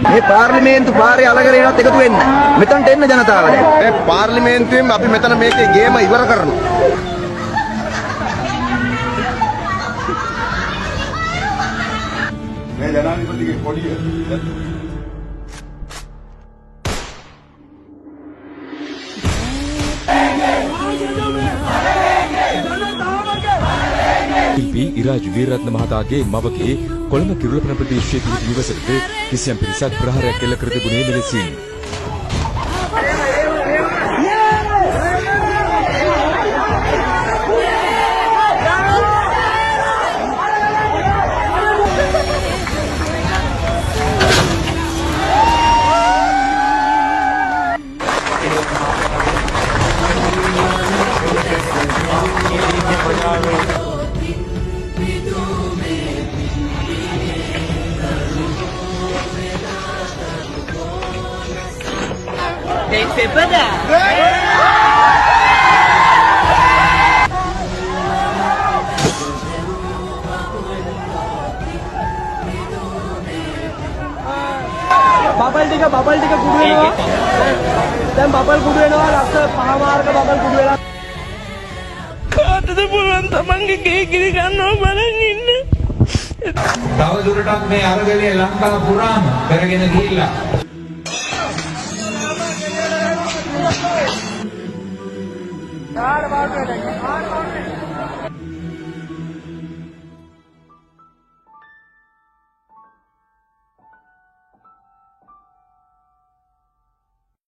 මේ පාර්ලිමේන්තු පාරේ අලගරේනත් එකතු වෙන්න. මෙතනට එන්න ජනතාව දැන්. මේ පාර්ලිමේන්තුවෙන් අපි මෙතන මේකේ ගේම ඉවර කරනවා. මේ ජනාධිපතිගේ කොඩිය ශිල්පී ඉරාජ් වීරරත්න මහතාගේ මවගේ කොළඹ කිරුළපන ප්‍රදේශයේ පිහිටි නිවසට කිසියම් පිරිසක් ප්‍රහාරයක් එල්ල කර තිබුණේ මෙලෙසින්. බබල් ටික කුඩු වෙනවා. දැන් බබල් කුඩු වෙනවා. ලක්ෂ 5 මාර්ක බබල් කුඩු වෙලා. කාටද පුළුවන් තමන්ගේ ගේ කිරි ගන්නව බලන් ඉන්න. තව දුරටත් මේ අරගලයේ ලංකාව පුරාම කරගෙන ගිහිල්ලා ආඩ බාඩ